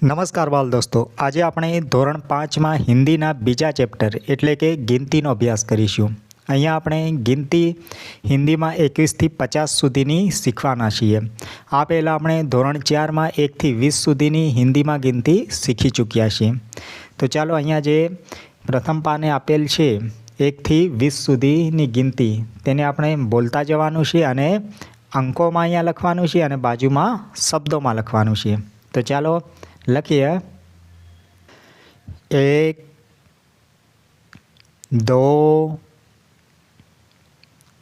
નમસ્કાર બાલ દોસ્તો, આજે આપણે ધોરણ 5માં હિન્દીના બીજા ચેપ્ટર એટલે કે ગિનતીનો અભ્યાસ કરીશું. અહીંયા આપણે ગિનતી હિન્દીમાં 21થી 50 સુધીની શીખવાના છીએ. આ પહેલાં આપણે ધોરણ 4માં 1થી 20 સુધીની હિન્દીમાં ગિનતી શીખી ચૂક્યા છીએ. તો ચાલો અહીંયા જે પ્રથમ પાને આપેલ છે 1થી 20 સુધીની ગિનતી, તેને આપણે બોલતા જવાનું છે અને અંકોમાં અહીંયા લખવાનું છે અને બાજુમાં શબ્દોમાં લખવાનું છે. તો ચાલો લખીએ. 1 2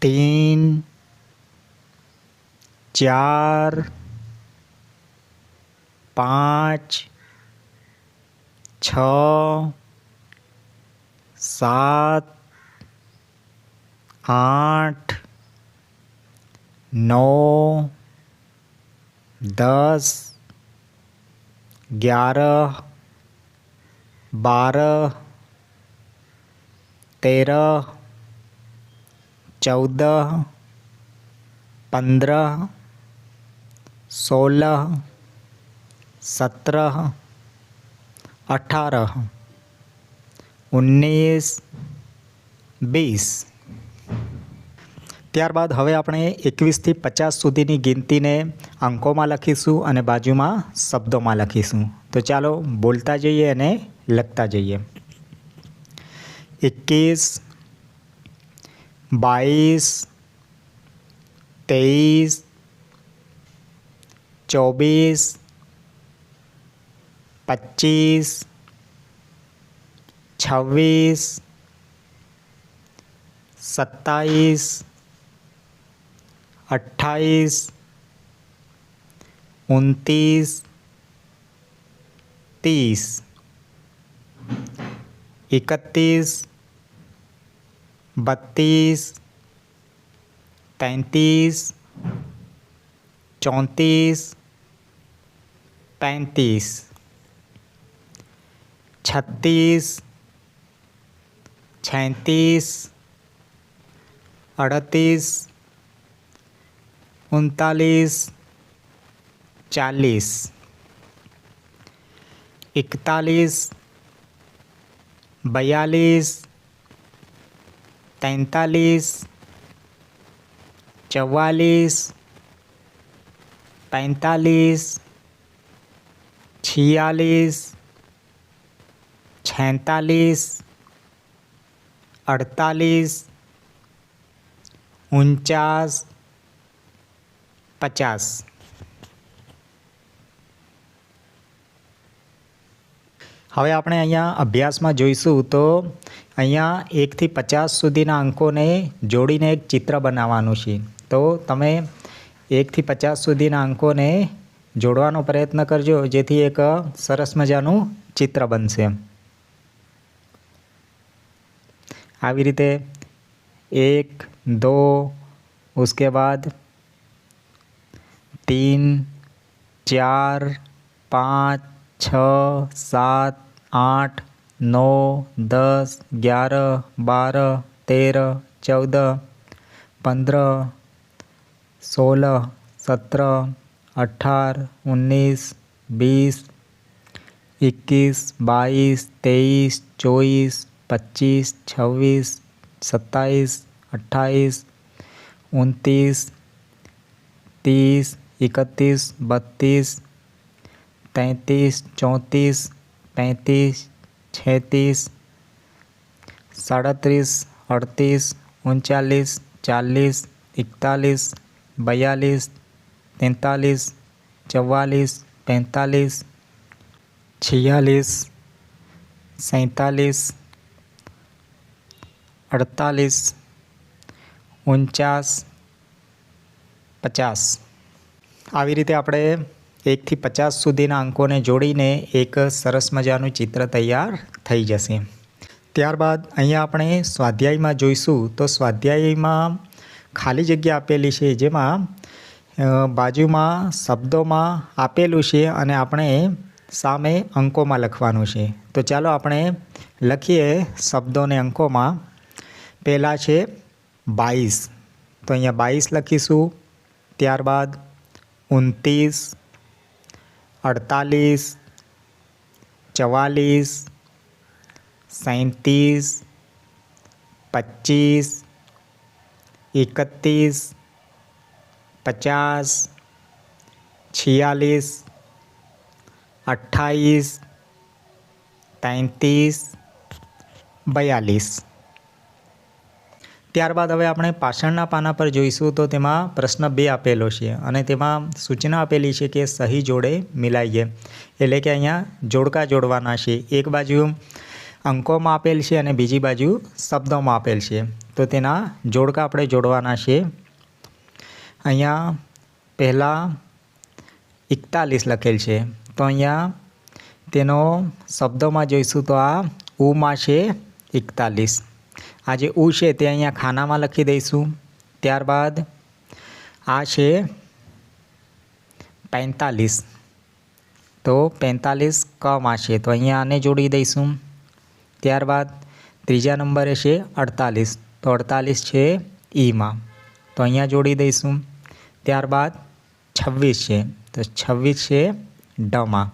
3 4 5 6 7 8 9 10 11 12 13 14 15 16 17 18 19 20. ત્યારબાદ હવે આપણે 21થી 50 સુધીની ગિનતીને અંકોમાં લખીશું અને બાજુમાં શબ્દોમાં લખીશું. તો ચાલો બોલતા જઈએ અને લખતા જઈએ. 21 22 23 24 25 26 27 28 29 30 31 32 33 34 35 36 37 38 39 40 41 42 43 44 45 46 46 48 49 50. હવે આપણે અહીંયા અભ્યાસમાં જોઈશું તો અહીંયા 1થી 50 સુધીના અંકોને જોડીને એક ચિત્ર બનાવવાનું છે. તો તમે 1થી 50 સુધીના અંકોને જોડવાનો પ્રયત્ન કરજો, જેથી એક સરસ મજાનું ચિત્ર બનશે. આવી રીતે 1 2, उसके बाद 3 4 5 6 7 8 9 10 11 12 13 14 15 16 17 18 19 20 21 22 23 24 25 26 27 28 29 30 31 32 33 34 35 36 37 38 39 40 41 42 43 44 45 46 47 48 49 50. આવી રીતે આપણે 1થી 50 સુધીના અંકોને જોડીને એક સરસ મજાનું ચિત્ર તૈયાર થઈ જશે. ત્યારબાદ અહીંયા આપણે સ્વાધ્યાયમાં જોઈશું. તો સ્વાધ્યાયમાં ખાલી જગ્યા આપેલી છે, જેમાં બાજુમાં શબ્દોમાં આપેલું છે અને આપણે સામે અંકોમાં લખવાનું છે. તો ચાલો આપણે લખીએ શબ્દોને અંકોમાં. પહેલાં છે 22, તો અહીંયા 22 લખીશું. ત્યારબાદ 29, 48, 44, 37, 25, 31, 50, 46, 28, 33, 42. ત્યારબાદ હવે આપણે પાછળના પાના પર જોઈશું તો તેમાં પ્રશ્ન 2 આપેલો છે અને તેમાં સૂચના આપેલી છે કે સહી જોડે મિલાઈએ, એટલે કે અહીંયા જોડકા જોડવાના છે. એક બાજુ અંકોમાં આપેલ છે અને બીજી બાજુ શબ્દોમાં આપેલ છે, તો તેના જોડકા આપણે જોડવાના છે. અહીંયા પહેલાં 41 લખેલ છે, તો અહીંયા તેનો શબ્દોમાં જોઈશું તો આ ઉમાં છે 41. આ જે ઉ છે તે અહીંયા ખાનામાં લખી દઈશું. ત્યારબાદ આ છે 45, તો 45 કમાં છે, તો અહીંયા આને જોડી દઈશું. ત્યારબાદ ત્રીજા નંબરે છે 48, તો 48 છે ઈમાં, તો અહીંયા જોડી દઈશું. ત્યારબાદ 26 છે, તો 26 છે ડમાં,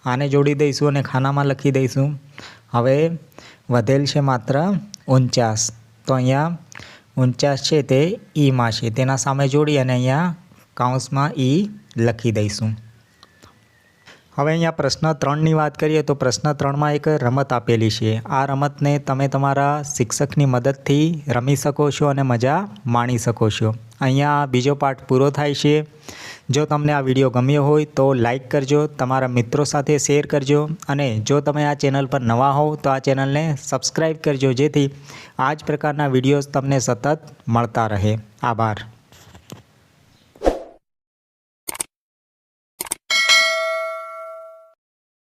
આને જોડી દઈશું અને ખાનામાં લખી દઈશું. હવે વધેલ છે માત્ર 49, તો અહીંયા 49 છે તે ઈમાં છે, તેના સામે જોડી અને અહીંયા કૌંસમાં ઈ લખી દઈશું. હવે અહીંયા પ્રશ્ન 3ની વાત કરીએ તો પ્રશ્ન 3માં એક રમત આપેલી છે. આ રમતને તમે તમારા શિક્ષકની મદદથી રમી શકો છો અને મજા માણી શકો છો. અહીંયા બીજો પાઠ પૂરો થાય છે. જો તમને આ વિડીયો ગમ્યો હોય તો લાઈક કરજો, તમારા મિત્રો સાથે શેર કરજો અને જો તમે આ ચેનલ પર નવા હોવ તો આ ચેનલને સબસ્ક્રાઈબ કરજો, જેથી આ જ પ્રકારના વિડીયોઝ તમને સતત મળતા રહે. આભાર.